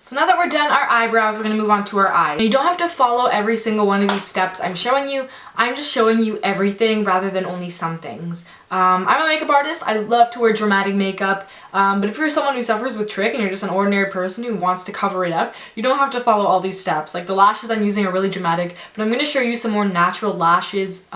So now that we're done our eyebrows, we're going to move on to our eyes. Now, you don't have to follow every single one of these steps I'm showing you. I'm just showing you everything rather than only some things. I'm a makeup artist. I love to wear dramatic makeup, but if you're someone who suffers with trich and you're just an ordinary person who wants to cover it up, you don't have to follow all these steps. Like the lashes I'm using are really dramatic, but I'm going to show you some more natural lashes,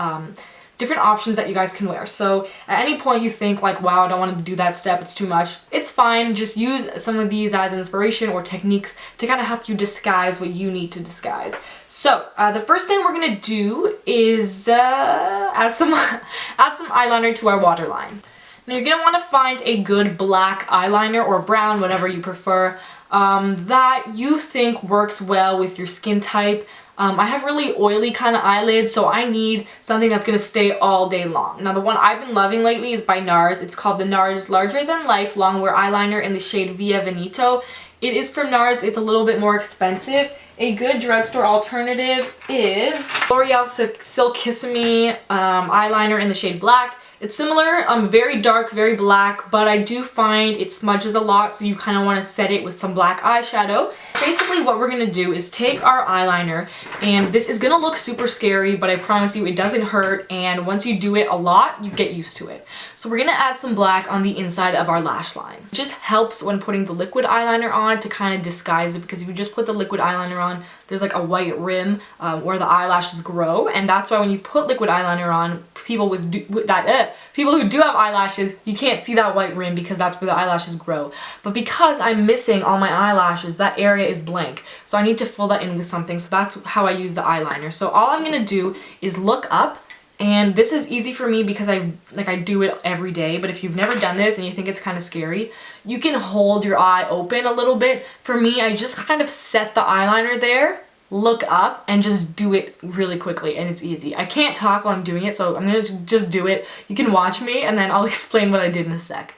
different options that you guys can wear. So at any point you think like, wow, I don't want to do that step, it's too much, it's fine. Just use some of these as inspiration or techniques to kind of help you disguise what you need to disguise. So the first thing we're gonna do is add some eyeliner to our waterline. Now you're gonna want to find a good black eyeliner or brown, whatever you prefer, that you think works well with your skin type. I have really oily kind of eyelids, so I need something that's going to stay all day long. Now the one I've been loving lately is by NARS. It's called the NARS Larger Than Life Longwear Eyeliner in the shade Via Veneto. It is from NARS. It's a little bit more expensive. A good drugstore alternative is L'Oreal Silkissime eyeliner in the shade Black. It's similar, very dark, very black, but I do find it smudges a lot, so you kind of want to set it with some black eyeshadow. Basically what we're going to do is take our eyeliner, and this is going to look super scary, but I promise you it doesn't hurt, and once you do it a lot, you get used to it. So we're going to add some black on the inside of our lash line. It just helps when putting the liquid eyeliner on to kind of disguise it, because if you just put the liquid eyeliner on, there's like a white rim where the eyelashes grow, and that's why when you put liquid eyeliner on, people who do have eyelashes, you can't see that white rim because that's where the eyelashes grow. But because I'm missing all my eyelashes, that area is blank, so I need to fill that in with something. So that's how I use the eyeliner. So all I'm gonna do is look up, and this is easy for me because I do it every day. But if you've never done this and you think it's kind of scary, you can hold your eye open a little bit. For me, I just kind of set the eyeliner there, look up, and just do it really quickly, and it's easy. I can't talk while I'm doing it, so I'm gonna just do it. You can watch me and then I'll explain what I did in a sec.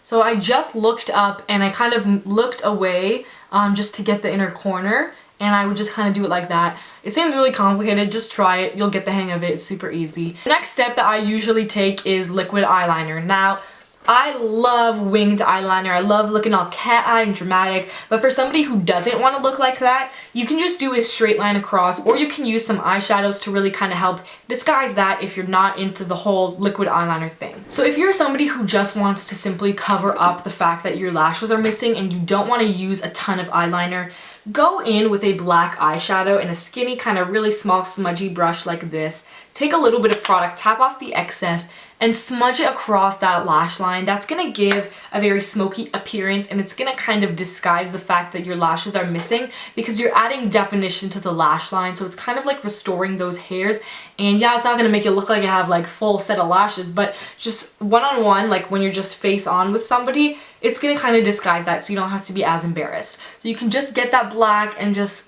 So I just looked up and I kind of looked away just to get the inner corner, and I would just kind of do it like that. It seems really complicated, just try it, you'll get the hang of it, it's super easy. The next step that I usually take is liquid eyeliner. Now, I love winged eyeliner. I love looking all cat eye and dramatic, but for somebody who doesn't want to look like that, you can just do a straight line across, or you can use some eyeshadows to really kind of help disguise that if you're not into the whole liquid eyeliner thing. So if you're somebody who just wants to simply cover up the fact that your lashes are missing and you don't want to use a ton of eyeliner, go in with a black eyeshadow and a skinny, kind of really small smudgy brush like this. Take a little bit of product, tap off the excess, and smudge it across that lash line. That's gonna give a very smoky appearance, and it's gonna kind of disguise the fact that your lashes are missing because you're adding definition to the lash line, so it's kind of like restoring those hairs. And yeah, it's not gonna make it look like you have like full set of lashes, but just one-on-one, like when you're just face on with somebody, it's gonna kind of disguise that, so you don't have to be as embarrassed. So you can just get that black and just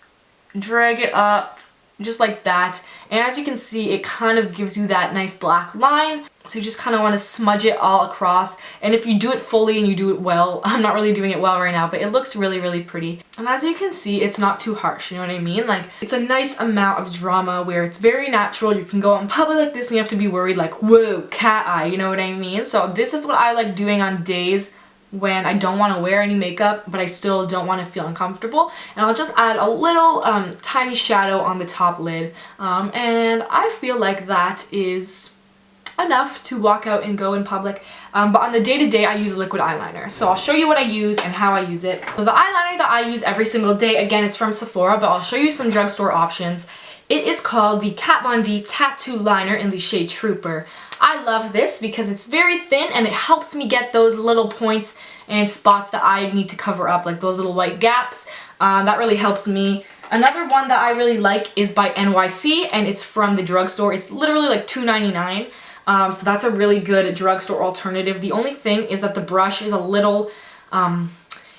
drag it up just like that, and as you can see, it kind of gives you that nice black line. So you just kind of want to smudge it all across, and if you do it fully and you do it well, I'm not really doing it well right now, but it looks really, really pretty. And as you can see, it's not too harsh, you know what I mean? Like, it's a nice amount of drama where it's very natural. You can go out in public like this and you have to be worried like, whoa, cat eye, you know what I mean? So this is what I like doing on days when I don't want to wear any makeup, but I still don't want to feel uncomfortable. And I'll just add a little tiny shadow on the top lid, and I feel like that is enough to walk out and go in public. But on the day-to-day, I use liquid eyeliner. So I'll show you what I use and how I use it. So the eyeliner that I use every single day, again, it's from Sephora, but I'll show you some drugstore options. It is called the Kat Von D Tattoo Liner in the shade Trooper. I love this because it's very thin and it helps me get those little points and spots that I need to cover up, like those little white gaps. That really helps me. Another one that I really like is by NYC, and it's from the drugstore. It's literally like $2.99. So that's a really good drugstore alternative. The only thing is that the brush is a little,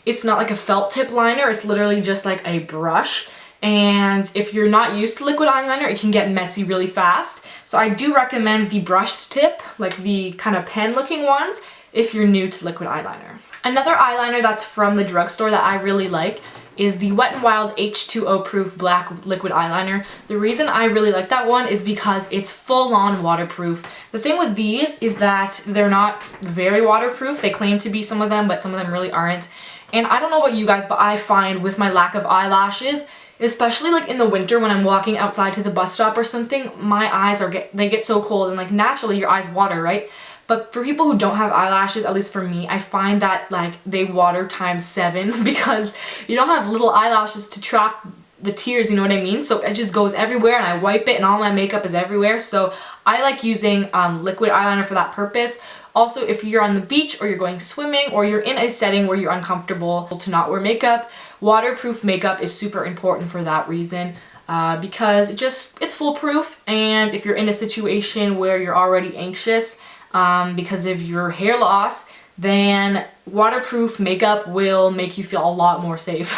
it's not like a felt tip liner, it's literally just like a brush. And if you're not used to liquid eyeliner, it can get messy really fast. So I do recommend the brush tip, like the kind of pen looking ones, if you're new to liquid eyeliner. Another eyeliner that's from the drugstore that I really like is the Wet n Wild H2O proof black liquid eyeliner. The reason I really like that one is because it's full-on waterproof. The thing with these is that they're not very waterproof. They claim to be, some of them, but some of them really aren't. And I don't know about you guys, but I find with my lack of eyelashes, especially like in the winter when I'm walking outside to the bus stop or something, my eyes they get so cold, and like naturally your eyes water, right? But for people who don't have eyelashes, at least for me, I find that like they water times 7 because you don't have little eyelashes to trap the tears, you know what I mean? So it just goes everywhere, and I wipe it and all my makeup is everywhere. So I like using liquid eyeliner for that purpose. Also, if you're on the beach or you're going swimming or you're in a setting where you're uncomfortable to not wear makeup, waterproof makeup is super important for that reason. Because it's foolproof, and if you're in a situation where you're already anxious because of your hair loss, then waterproof makeup will make you feel a lot more safe.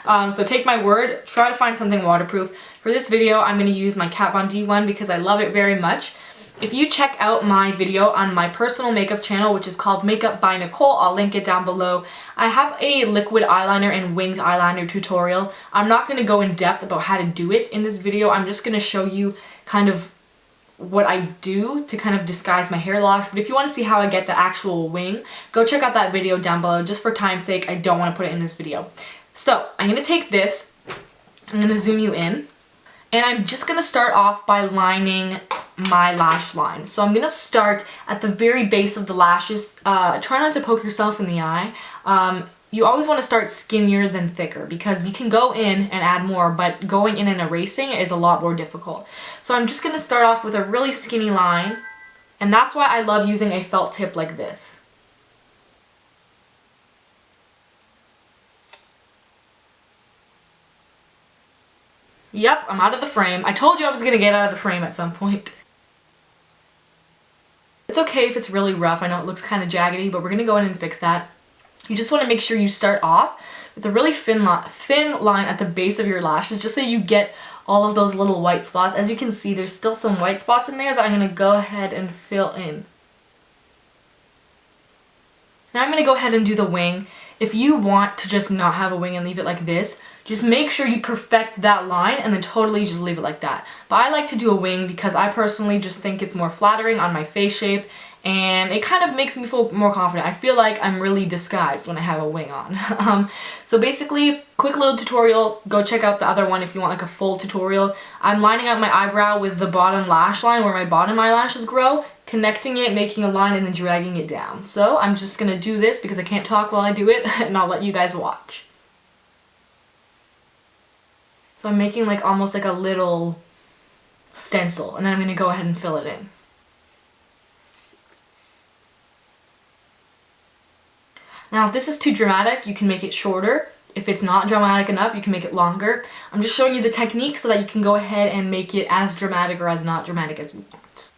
So take my word, try to find something waterproof. For this video, I'm going to use my Kat Von D one because I love it very much. If you check out my video on my personal makeup channel, which is called Makeup by Nicole, I'll link it down below. I have a liquid eyeliner and winged eyeliner tutorial. I'm not going to go in depth about how to do it in this video. I'm just going to show you kind of what I do to kind of disguise my hair loss. But if you want to see how I get the actual wing, go check out that video down below. Just for time's sake, I don't want to put it in this video. So I'm going to take this, I'm going to zoom you in, and I'm just going to start off by lining my lash line. So I'm going to start at the very base of the lashes. Try not to poke yourself in the eye. You always want to start skinnier than thicker because you can go in and add more, but going in and erasing is a lot more difficult. So I'm just going to start off with a really skinny line, and that's why I love using a felt tip like this. Yep, I'm out of the frame. I told you I was going to get out of the frame at some point. It's okay if it's really rough. I know it looks kind of jaggedy, but we're going to go in and fix that. You just want to make sure you start off with a really thin line at the base of your lashes, just so you get all of those little white spots. As you can see, there's still some white spots in there that I'm going to go ahead and fill in. Now I'm going to go ahead and do the wing. If you want to just not have a wing and leave it like this, just make sure you perfect that line and then totally just leave it like that. But I like to do a wing because I personally just think it's more flattering on my face shape, and it kind of makes me feel more confident. I feel like I'm really disguised when I have a wing on. So basically, quick little tutorial, go check out the other one if you want like a full tutorial. I'm lining up my eyebrow with the bottom lash line where my bottom eyelashes grow, connecting it, making a line, and then dragging it down. So I'm just going to do this because I can't talk while I do it, and I'll let you guys watch. So I'm making like almost like a little stencil, and then I'm going to go ahead and fill it in. Now if this is too dramatic, you can make it shorter. If it's not dramatic enough, you can make it longer. I'm just showing you the technique so that you can go ahead and make it as dramatic or as not dramatic as you want.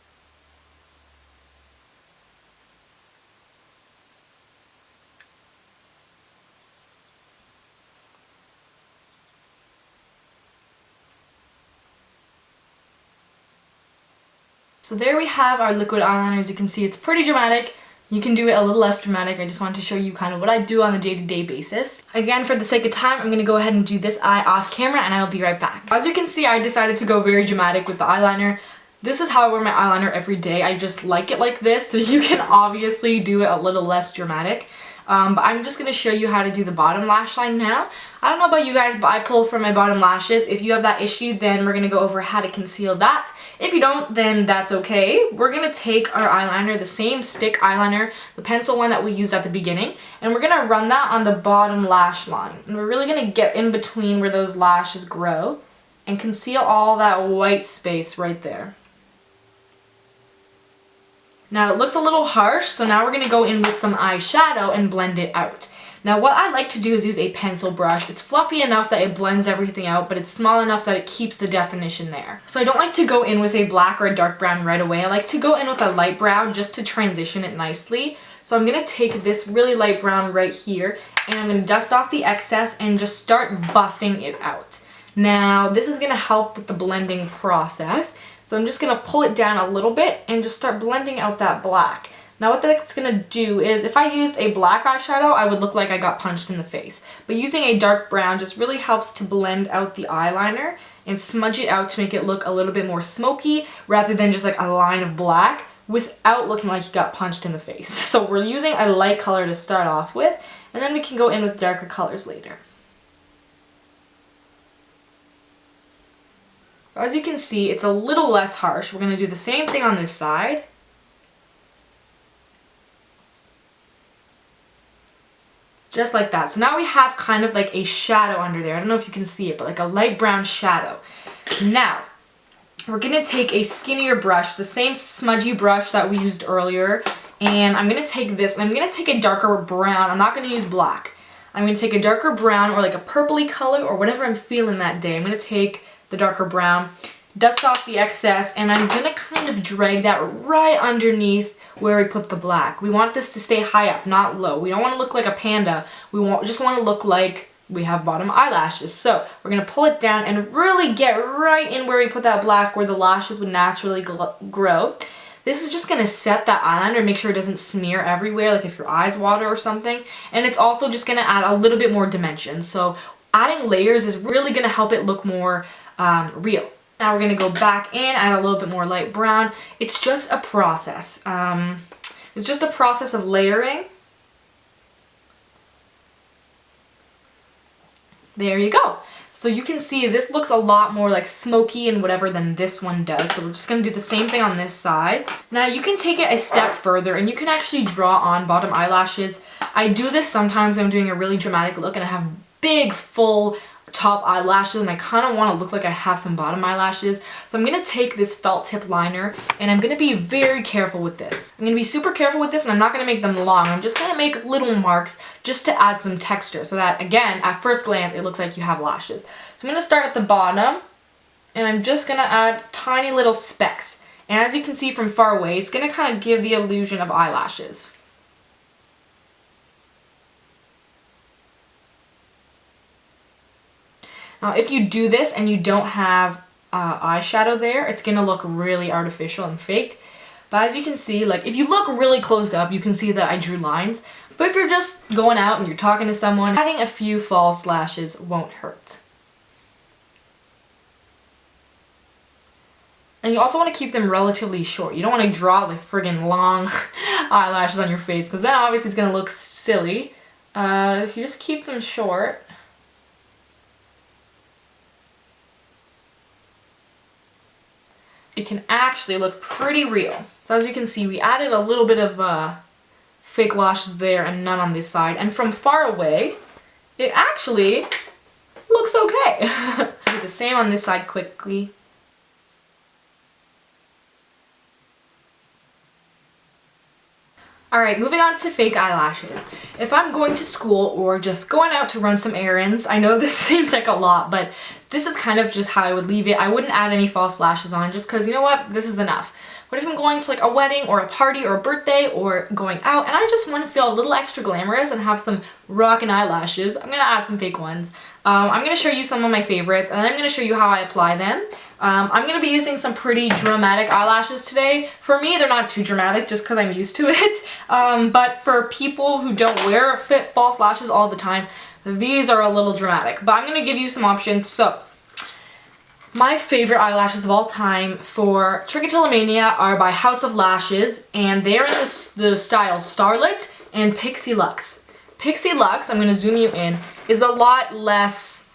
So there we have our liquid eyeliner. As you can see, it's pretty dramatic. You can do it a little less dramatic. I just wanted to show you kind of what I do on a day-to-day basis. Again, for the sake of time, I'm going to go ahead and do this eye off camera, and I will be right back. As you can see, I decided to go very dramatic with the eyeliner. This is how I wear my eyeliner every day. I just like it like this, so you can obviously do it a little less dramatic. But I'm just going to show you how to do the bottom lash line now. I don't know about you guys, but I pull from my bottom lashes. If you have that issue, then we're going to go over how to conceal that. If you don't, then that's okay. We're going to take our eyeliner, the same stick eyeliner, the pencil one that we used at the beginning, and we're going to run that on the bottom lash line. And we're really going to get in between where those lashes grow and conceal all that white space right there. Now it looks a little harsh, so now we're going to go in with some eyeshadow and blend it out. Now what I like to do is use a pencil brush. It's fluffy enough that it blends everything out, but it's small enough that it keeps the definition there. So I don't like to go in with a black or a dark brown right away. I like to go in with a light brown just to transition it nicely. So I'm going to take this really light brown right here, and I'm going to dust off the excess and just start buffing it out. Now this is going to help with the blending process. So I'm just going to pull it down a little bit and just start blending out that black. Now what that's gonna do is, if I used a black eyeshadow, I would look like I got punched in the face. But using a dark brown just really helps to blend out the eyeliner and smudge it out to make it look a little bit more smoky rather than just like a line of black without looking like you got punched in the face. So we're using a light color to start off with, and then we can go in with darker colors later. So as you can see, it's a little less harsh. We're gonna do the same thing on this side. Just like that. So now we have kind of like a shadow under there. I don't know if you can see it, but like a light brown shadow. Now, we're gonna take a skinnier brush, the same smudgy brush that we used earlier, and I'm gonna take this and I'm gonna take a darker brown. I'm not gonna use black. I'm gonna take a darker brown or like a purpley color or whatever I'm feeling that day. I'm gonna take the darker brown, dust off the excess, and I'm gonna kind of drag that right underneath where we put the black. We want this to stay high up, not low. We don't want to look like a panda. We just want to look like we have bottom eyelashes. So we're going to pull it down and really get right in where we put that black, where the lashes would naturally grow. This is just going to set that eyeliner and make sure it doesn't smear everywhere, like if your eyes water or something. And it's also just going to add a little bit more dimension. So adding layers is really going to help it look more real. Now we're going to go back in, add a little bit more light brown. It's just a process. It's just a process of layering. There you go. So you can see this looks a lot more like smoky and whatever than this one does. So we're just going to do the same thing on this side. Now you can take it a step further and you can actually draw on bottom eyelashes. I do this sometimes when I'm doing a really dramatic look and I have big full top eyelashes and I kind of want to look like I have some bottom eyelashes. So I'm going to take this felt tip liner and I'm going to be very careful with this. I'm going to be super careful with this and I'm not going to make them long. I'm just going to make little marks just to add some texture so that, again, at first glance it looks like you have lashes. So I'm going to start at the bottom and I'm just going to add tiny little specks. And as you can see from far away, it's going to kind of give the illusion of eyelashes. Now if you do this and you don't have eyeshadow there, it's going to look really artificial and fake. But as you can see, like if you look really close up, you can see that I drew lines. But if you're just going out and you're talking to someone, adding a few false lashes won't hurt. And you also want to keep them relatively short. You don't want to draw like friggin' long eyelashes on your face because then obviously it's going to look silly. If you just keep them short, it can actually look pretty real. So as you can see, we added a little bit of fake lashes there and none on this side. And from far away, it actually looks okay. Do the same on this side quickly. Alright, moving on to fake eyelashes. If I'm going to school or just going out to run some errands, I know this seems like a lot, but this is kind of just how I would leave it. I wouldn't add any false lashes on just because, you know what, this is enough. What if I'm going to like a wedding or a party or a birthday or going out and I just want to feel a little extra glamorous and have some rockin' eyelashes? I'm going to add some fake ones. I'm going to show you some of my favorites and I'm going to show you how I apply them. I'm going to be using some pretty dramatic eyelashes today. For me, they're not too dramatic just because I'm used to it. But for people who don't wear false lashes all the time, these are a little dramatic. But I'm going to give you some options. So, my favorite eyelashes of all time for Trichotillomania are by House of Lashes, and they're in the style Starlit and Pixie Luxe. Pixie Luxe, I'm going to zoom you in, is a lot less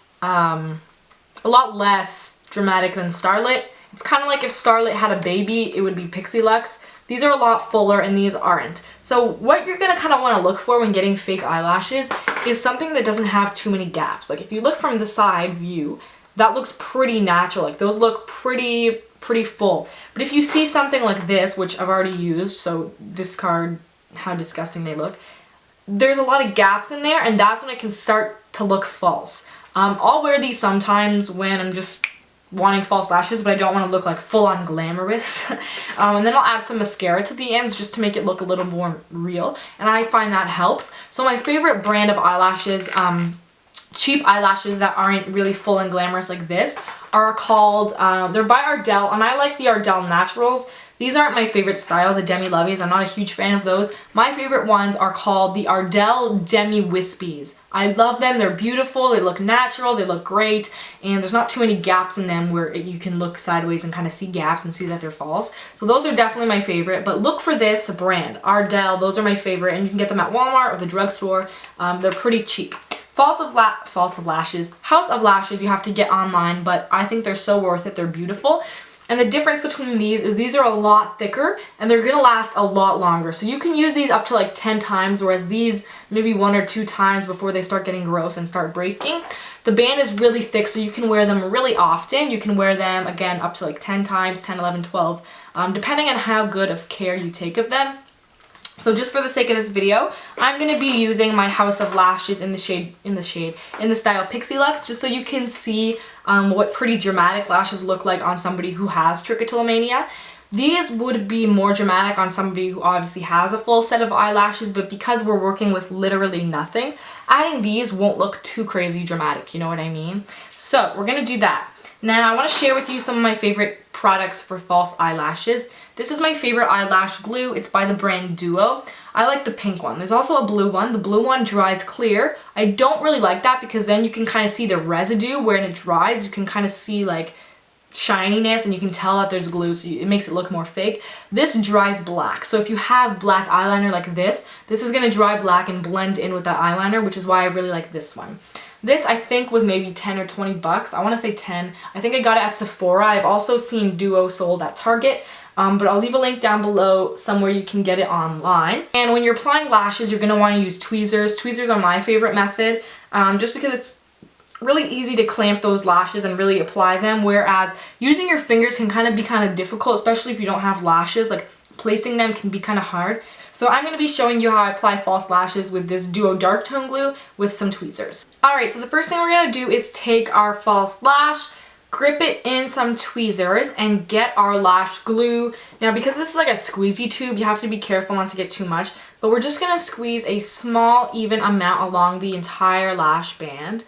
dramatic than Starlit. It's kind of like if Starlit had a baby, it would be Pixie Luxe. These are a lot fuller and these aren't. So what you're going to kind of want to look for when getting fake eyelashes is something that doesn't have too many gaps. Like if you look from the side view, that looks pretty natural. Like those look pretty full. But if you see something like this, which I've already used, so discard how disgusting they look, there's a lot of gaps in there and that's when it can start to look false. I'll wear these sometimes when I'm just wanting false lashes, but I don't want to look like full-on glamorous. And then I'll add some mascara to the ends just to make it look a little more real, and I find that helps. So my favorite brand of eyelashes, cheap eyelashes that aren't really full and glamorous like this, are called, they're by Ardell, and I like the Ardell Naturals These aren't my favorite style, the Demi Lovies. I'm not a huge fan of those. My favorite ones are called the Ardell Demi Wispies. I love them. They're beautiful. They look natural. They look great. And there's not too many gaps in them where you can look sideways and kind of see gaps and see that they're false. So those are definitely my favorite. But look for this brand, Ardell. Those are my favorite. And you can get them at Walmart or the drugstore. They're pretty cheap. House of Lashes you have to get online, but I think they're so worth it. They're beautiful. And the difference between these is these are a lot thicker and they're gonna last a lot longer. So you can use these up to like 10 times, whereas these maybe 1 or 2 times before they start getting gross and start breaking. The band is really thick, so you can wear them really often. You can wear them again up to like 10 times, 10, 11, 12, depending on how good of care you take of them. So just for the sake of this video, I'm going to be using my House of Lashes in the style Pixie Luxe, just so you can see what pretty dramatic lashes look like on somebody who has trichotillomania. These would be more dramatic on somebody who obviously has a full set of eyelashes, but because we're working with literally nothing, adding these won't look too crazy dramatic, you know what I mean? So we're going to do that. Now I want to share with you some of my favorite products for false eyelashes. This is my favorite eyelash glue. It's by the brand Duo. I like the pink one. There's also a blue one. The blue one dries clear. I don't really like that because then you can kind of see the residue when it dries. You can kind of see like shininess and you can tell that there's glue, so it makes it look more fake. This dries black. So if you have black eyeliner like this is going to dry black and blend in with that eyeliner, which is why I really like this one. This I think was maybe 10 or 20 bucks. I want to say 10. I think I got it at Sephora. I've also seen Duo sold at Target. But I'll leave a link down below somewhere you can get it online. And when you're applying lashes, you're going to want to use tweezers. Tweezers are my favorite method, just because it's really easy to clamp those lashes and really apply them, whereas using your fingers can kind of difficult, especially if you don't have lashes. Like placing them can be kind of hard. So I'm going to be showing you how I apply false lashes with this Duo Dark Tone Glue with some tweezers. Alright, so the first thing we're going to do is take our false lash, grip it in some tweezers, and get our lash glue. Now because this is like a squeezy tube, you have to be careful not to get too much, but we're just going to squeeze a small even amount along the entire lash band.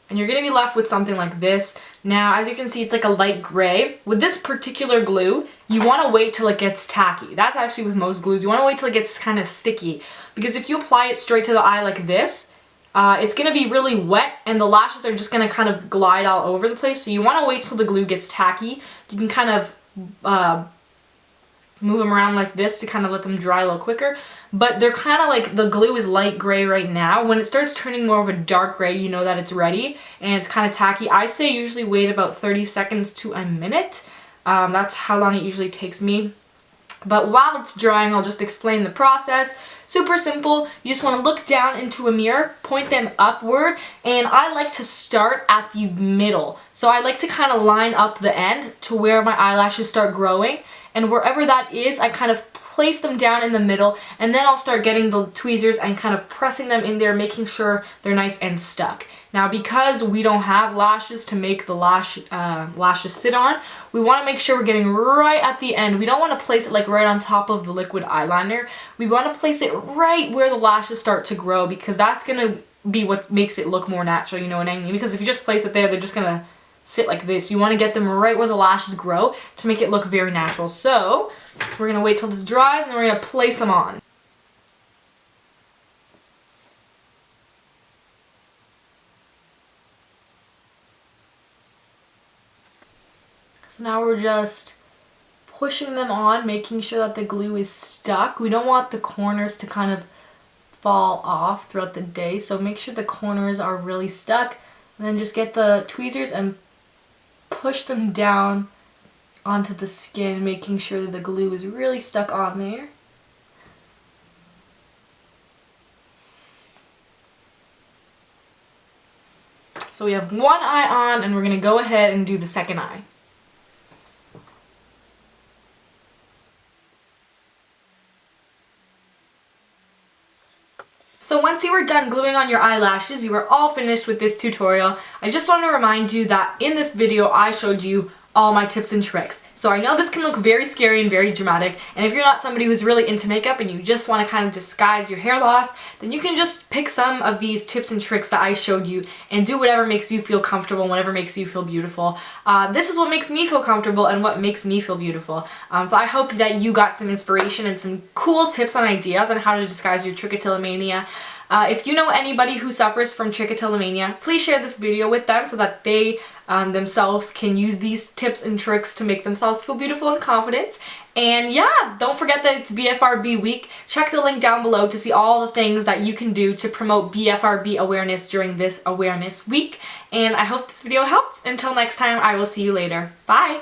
And you're going to be left with something like this. Now, as you can see, it's like a light gray. With this particular glue, you want to wait till it gets tacky. That's actually with most glues. You want to wait till it gets kind of sticky. Because if you apply it straight to the eye like this, it's going to be really wet and the lashes are just going to kind of glide all over the place. So you want to wait till the glue gets tacky. You can kind of move them around like this to kind of let them dry a little quicker. But they're kind of like, the glue is light gray right now. When it starts turning more of a dark gray, you know that it's ready and it's kind of tacky. I say usually wait about 30 seconds to a minute. That's how long it usually takes me. But while it's drying, I'll just explain the process. Super simple. You just want to look down into a mirror, point them upward, and I like to start at the middle. So I like to kind of line up the end to where my eyelashes start growing, and wherever that is, I kind of place them down in the middle, and then I'll start getting the tweezers and kind of pressing them in there, making sure they're nice and stuck. Now because we don't have lashes to make the lashes sit on, we want to make sure we're getting right at the end. We don't want to place it like right on top of the liquid eyeliner. We want to place it right where the lashes start to grow, because that's going to be what makes it look more natural, you know what I mean? Because if you just place it there, they're just going to sit like this. You want to get them right where the lashes grow to make it look very natural. So we're going to wait till this dries and then we're going to place them on. So now we're just pushing them on, making sure that the glue is stuck. We don't want the corners to kind of fall off throughout the day, so make sure the corners are really stuck, and then just get the tweezers and push them down onto the skin, making sure that the glue is really stuck on there. So we have one eye on, and we're going to go ahead and do the second eye. So once you are done gluing on your eyelashes, you are all finished with this tutorial. I just want to remind you that in this video I showed you all my tips and tricks. So I know this can look very scary and very dramatic, and if you're not somebody who's really into makeup and you just want to kind of disguise your hair loss, then you can just pick some of these tips and tricks that I showed you and do whatever makes you feel comfortable, whatever makes you feel beautiful. This is what makes me feel comfortable and what makes me feel beautiful. So I hope that you got some inspiration and some cool tips and ideas on how to disguise your trichotillomania. If you know anybody who suffers from trichotillomania, please share this video with them so that they themselves can use these tips and tricks to make themselves feel beautiful and confident. And yeah, don't forget that it's BFRB week. Check the link down below to see all the things that you can do to promote BFRB awareness during this awareness week. And I hope this video helped. Until next time, I will see you later. Bye!